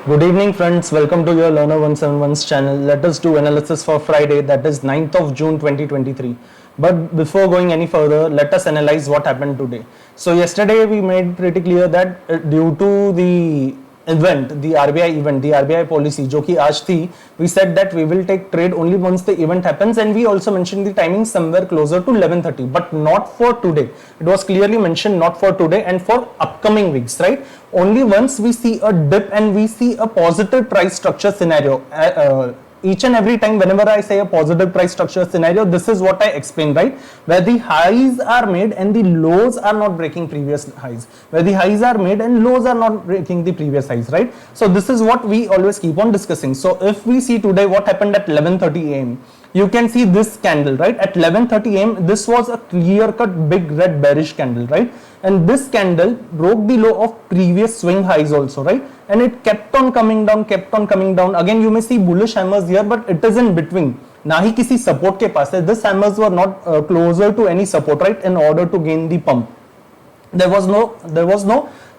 Good evening friends, welcome to your Learner 171's channel. Let us do analysis for Friday, that is 9th of June 2023. But before going any further, let us analyze what happened today. So yesterday we made pretty clear that due to the event, the RBI event, the RBI policy जो कि आज थी, we said that we will take trade only once the event happens, and we also mentioned the timing somewhere closer to 11:30, but not for today. It was clearly mentioned not for today and for upcoming weeks, right? Only once we see a dip and we see a positive price structure scenario. Each and every time whenever I say a positive price structure scenario, this is what I explain, right? Where the highs are made and the lows are not breaking previous highs, where the highs are made and lows are not breaking the previous highs, right? So this is what we always keep on discussing. So if we see today what happened at 11:30 a.m., you can see this candle, right? At 11:30 a.m., this was a clear cut big red bearish candle, right? And this candle broke the low of previous swing highs also, right? And it kept on coming down, kept on coming down. Again, you may see bullish hammers here, but it is in between. ना ही किसी support के पास है. This hammers were not closer to any support, right? In order to gain the pump, there was no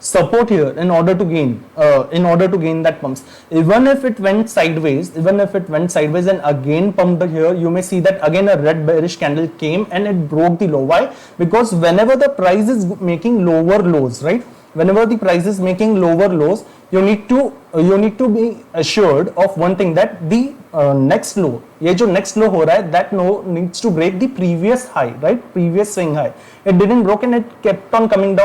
support here in order to gain that pumps. Even if it went sideways and again pumped here, you may see that again a red bearish candle came and it broke the low. Why? Because whenever the price is making lower lows, right? Whenever the price is making lower lows, you need to be assured of one thing, that the next low, ये जो next low हो रहा है, that low needs to break the previous high, right? Previous swing high. It didn't broke and it kept on coming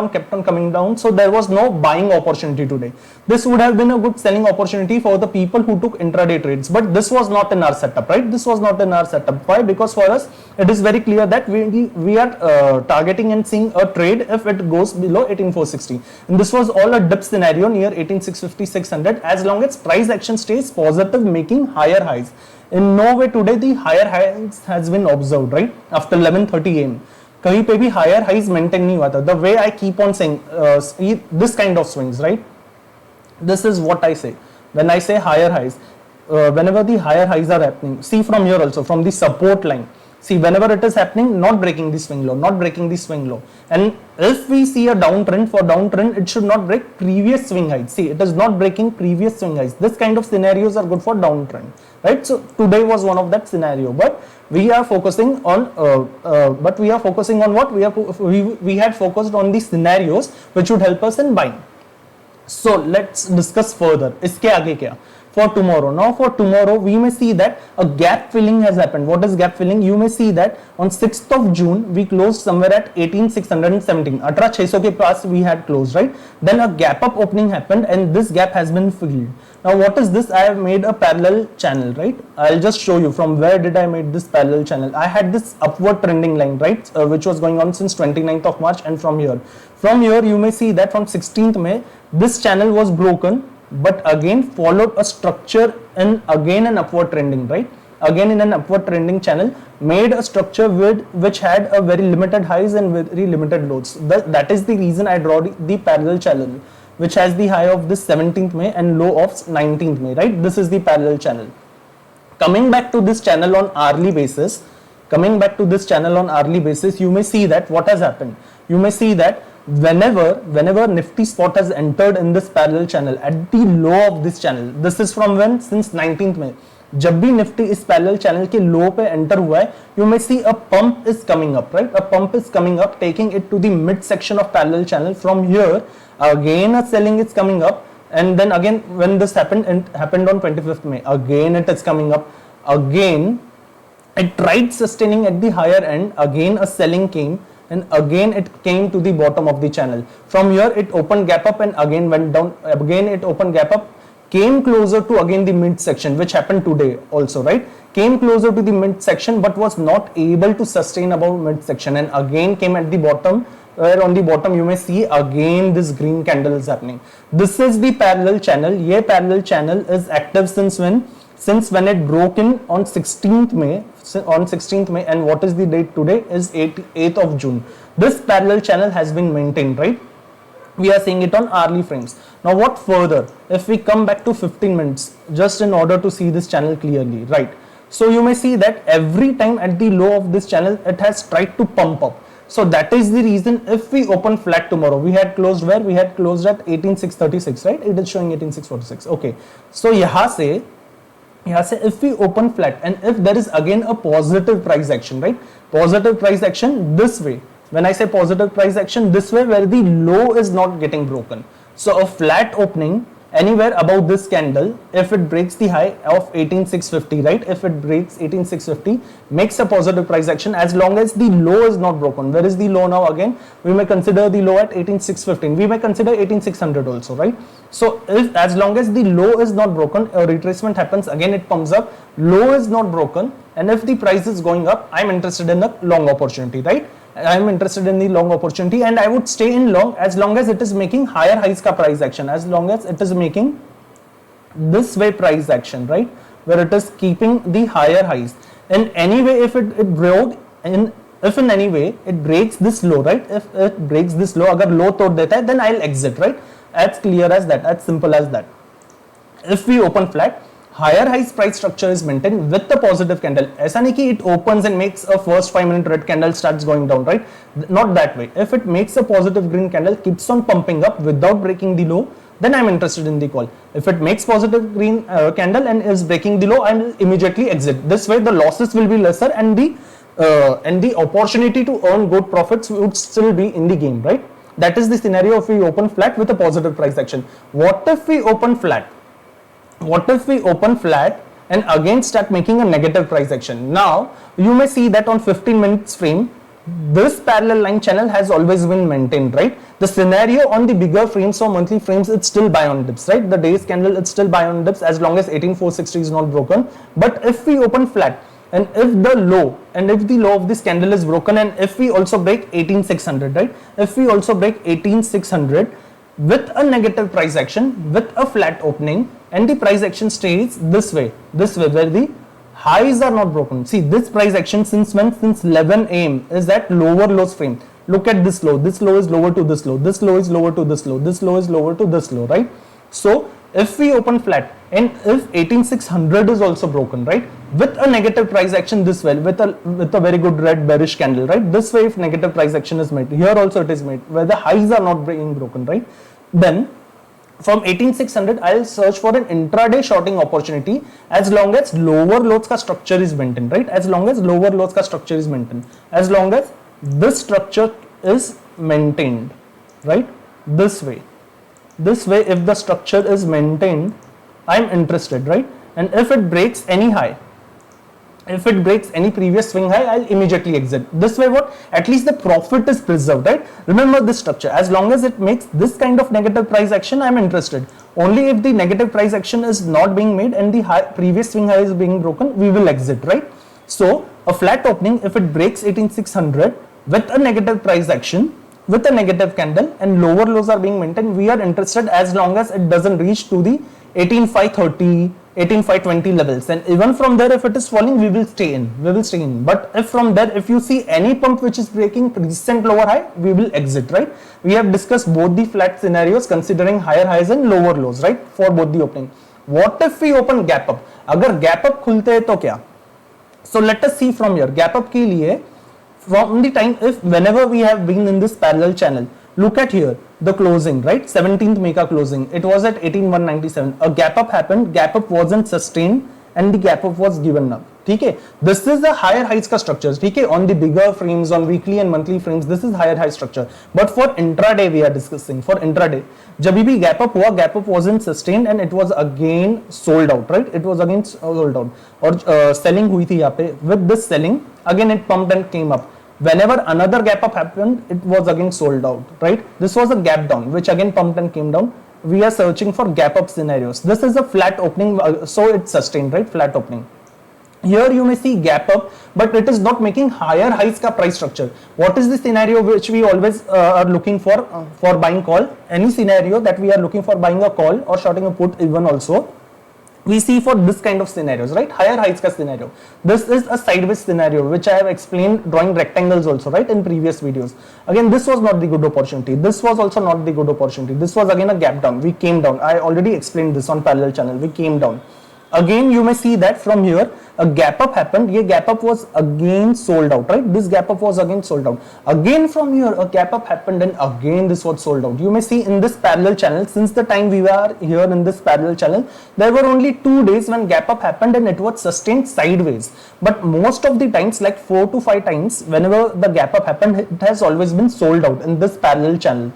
down. So there was no buying opportunity today. This would have been a good selling opportunity for the people who took intraday trades, but this was not in our setup, right? This was not in our setup. Why? Because for us it is very clear that we are targeting and seeing a trade if it goes below 18,460, and this was all a dip scenario near 18,650, 600, as long as price action stays positive, making higher highs. In no way today the higher highs has been observed, right? After 11:30 a.m. कहीं पे भी higher highs maintain नहीं हुआ था. The way I keep on saying this kind of swings, right? This is what I say when I say higher highs. Whenever the higher highs are happening, see from here also, from the support line. See, whenever it is happening, not breaking the swing low, and if we see a downtrend, for downtrend it should not break previous swing highs. See, it is not breaking previous swing highs. This kind of scenarios are good for downtrend, right? So today was one of that scenario, but we are focusing on what we had focused on the scenarios which would help us in buying. So let's discuss further. इसके आगे क्या? For tomorrow. Now for tomorrow we may see that a gap filling has happened. What is gap filling? You may see that on 6th of June we closed somewhere at 18,617. 18,600 के पास we had closed, right? Then a gap up opening happened and this gap has been filled. Now what is this? I have made a parallel channel, right? I'll just show you from where did I made this parallel channel. I had this upward trending line, right? Which was going on since 29th of March, and from here you may see that from 16th May this channel was broken, but again followed a structure and again an upward trending, right? Again in an upward trending channel, made a structure which had a very limited highs and very limited lows. That is the reason I draw the parallel channel, which has the high of this 17th May and low of 19th May, right? This is the parallel channel. Coming back to this channel on hourly basis, you may see that what has happened. You may see that whenever Nifty spot has entered in this parallel channel at the low of this channel, this is from when? Since 19th May. जब भी Nifty इस parallel channel के लो पे enter हुआ है, you may see a pump is coming up, right? A pump is coming up, taking it to the mid section of parallel channel. From here, again a selling is coming up, and then again when this happened on 25th May, again it is coming up. Again, it tried sustaining at the higher end. Again a selling came, and again it came to the bottom of the channel. From here it opened gap up and again went down. Again it opened gap up, came closer to again the mid section, which happened today also, right? Came closer to the mid section but was not able to sustain above mid section, and again came at the bottom, where on the bottom you may see again this green candle is happening. This is the parallel channel. Ye parallel channel is active since when? Since when it broke in on 16th May. And what is the date today? Is 8th of June. This parallel channel has been maintained, right? We are seeing it on hourly frames. Now what further? If we come back to 15 minutes, just in order to see this channel clearly, right? So you may see that every time at the low of this channel, it has tried to pump up. So that is the reason if we open flat tomorrow, we had closed where? We had closed at 18636, right? It is showing 18646. Okay. So यहाँ से if we open flat and if there is again a positive price action, right? Positive price action this way. When I say positive price action this way, where the low is not getting broken. So a flat opening anywhere above this candle, if it breaks the high of 18650, right? If it breaks 18650, makes a positive price action as long as the low is not broken. Where is the low now? Again, we may consider the low at 18615. We may consider 18600 also, right? So if as long as the low is not broken, a retracement happens, again it pumps up, low is not broken, and if the price is going up, I'm interested in a long opportunity, right? I'm interested in the long opportunity and I would stay in long as long as it is making higher highs ka price action, as long as it is making this way price action, right? Where it is keeping the higher highs. In any way, if it broke, if in any way it breaks this low, right? If it breaks this low, agar low tod deta hai, then I'll exit, right? As clear as that, as simple as that. If we open flat, higher highs price structure is maintained with the positive candle. ऐसा नहीं कि it opens and makes a first 5-minute red candle starts going down, right? Not that way. If it makes a positive green candle, keeps on pumping up without breaking the low, then I'm interested in the call. If it makes positive green candle and is breaking the low, I will immediately exit. This way the losses will be lesser and the opportunity to earn good profits would still be in the game, right? That is the scenario if we open flat with a positive price action. What if we open flat? What if we open flat and again start making a negative price action? Now you may see that on 15 minutes frame, this parallel line channel has always been maintained, right? The scenario on the bigger frames or monthly frames, it's still buy on dips, right? The days candle, it's still buy on dips as long as 18460 is not broken. But if we open flat and if the low of this candle is broken and if we also break 18600, right? If we also break 18600 with a negative price action, with a flat opening, and the price action stays this way where the highs are not broken. See this price action since when? Since 11 AM is that lower lows frame. Look at this low is lower to this low, this low is lower to this low, this low is lower to this low, right? So if we open flat and if 18600 is also broken, right, with a negative price action this way, with a very good red bearish candle, right, this way if negative price action is made, here also it is made where the highs are not being broken, right, then from 18600 I'll search for an intraday shorting opportunity as long as lower lows ka structure is maintained, right? As long as lower lows ka structure is maintained, as long as this structure is maintained, right? This way if the structure is maintained, I'm interested, right? And if it breaks any high, if it breaks any previous swing high, I'll immediately exit. This way what? At least the profit is preserved, right? Remember this structure. As long as it makes this kind of negative price action, I'm interested. Only if the negative price action is not being made and the previous swing high is being broken, we will exit, right? So a flat opening, if it breaks 18600 with a negative price action, with a negative candle and lower lows are being maintained, we are interested as long as it doesn't reach to the 18530, 18520 levels, and even from there if it is falling, we will stay in. But if from there, if you see any pump which is breaking recent lower high, we will exit, right? We have discussed both the flat scenarios considering higher highs and lower lows, right, for both the opening. What if we open gap up? Agar gap up खुलते हैं तो क्या? So let us see from here. Gap up के लिए from the time, if whenever we have been in this parallel channel, look at here the closing, right? 17th May ka closing, it was at 18197. A gap up happened, gap up wasn't sustained and the gap up was given up. Okay, this is the higher highs ka structures. Okay, on the bigger frames, on weekly and monthly frames, this is higher high structure. But for intraday we are discussing. For intraday, जब भी gap up हुआ, gap up wasn't sustained and it was again sold out, right? It was again sold out. और selling हुई थी यहाँ पे. With this selling, again it pumped and came up. Whenever another gap up happened, it was again sold out, right? This was a gap down, which again pumped and came down. We are searching for gap up scenarios. This is a flat opening, so it's sustained, right? Flat opening. Here you may see gap up, but it is not making higher highs ka price structure. What is the scenario which we always are looking for buying call? Any scenario that we are looking for buying a call or shorting a put even also, we see for this kind of scenarios, right? Higher highs ka scenario. This is a sideways scenario which I have explained drawing rectangles also, right, in previous videos. Again, this was not the good opportunity. This was also not the good opportunity. This was again a gap down. We came down. I already explained this on parallel channel. We came down. Again, you may see that from here a gap up happened. Ye gap up was again sold out, right? This gap up was again sold out. Again from here a gap up happened, and again this was sold out. You may see in this parallel channel, since the time we were here in this parallel channel, there were only 2 days when gap up happened and it was sustained sideways. But most of the times, like 4 to 5 times, whenever the gap up happened, it has always been sold out in this parallel channel.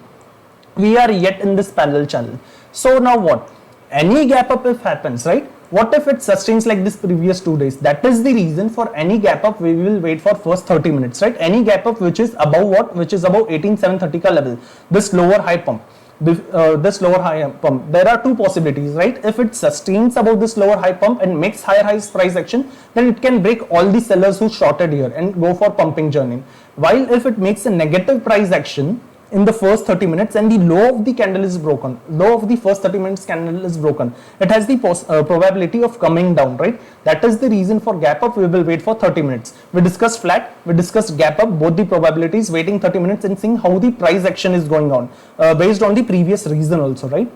We are yet in this parallel channel. So now what? Any gap up if happens, right? What if it sustains like this previous 2 days? That is the reason for any gap up we will wait for first 30 minutes, right? Any gap up which is above what? Which is above 18730 ka level, this lower high pump. This lower high pump, there are 2 possibilities, right? If it sustains above this lower high pump and makes higher highs price action, then it can break all the sellers who shorted here and go for pumping journey. While if it makes a negative price action in the first 30 minutes and the low of the candle is broken, low of the first 30 minutes candle is broken, it has the probability of coming down, right? That is the reason for gap up we will wait for 30 minutes. We discussed flat, we discussed gap up, both the probabilities, waiting 30 minutes and seeing how the price action is going on based on the previous reason also, right?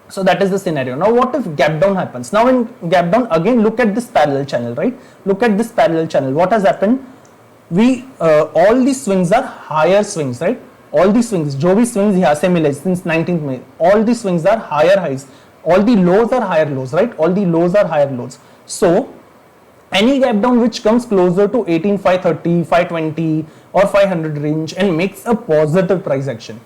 So that is the scenario. Now what if gap down happens? Now in gap down, again look at this parallel channel, right? Look at this parallel channel. What has happened? We all these swings are higher swings, right? All the swings, जो भी swings यहाँ से मिले since 19th May, all the swings are higher highs, all the lows are higher lows, right? All the lows are higher lows. So any gap down which comes closer to 18,530, 520 or 500 range and makes a positive price action.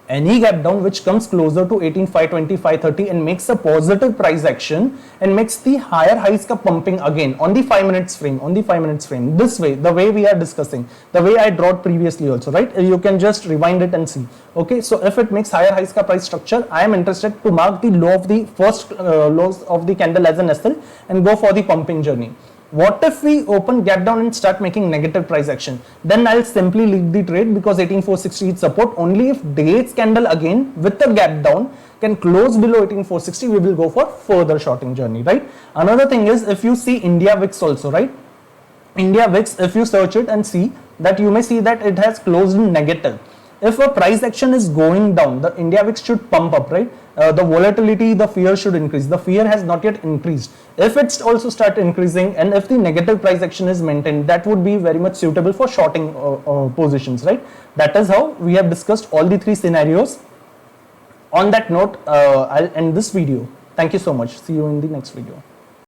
Any gap down which comes closer to 18,520, 530 and makes a positive price action and makes the higher highs ka pumping again on the 5 minutes frame, this way, the way we are discussing, the way I drawed previously also, right? You can just rewind it and see. Okay, so if it makes higher highs ka price structure, I am interested to mark the low of the first lows of the candle as an SL and go for the pumping journey. What if we open gap down and start making negative price action? Then I'll simply leave the trade because 18460 is support. Only if days candle again with the gap down can close below 18460, we will go for further shorting journey, right? Another thing is, if you see India VIX also, right? India VIX, if you search it and see that, you may see that it has closed in negative. If a price action is going down, the India VIX should pump up, right? The volatility, the fear should increase. The fear has not yet increased. If it's also start increasing and if the negative price action is maintained, that would be very much suitable for shorting positions, right? That is how we have discussed all the 3 scenarios. On that note, I'll end this video. Thank you so much. See you in the next video.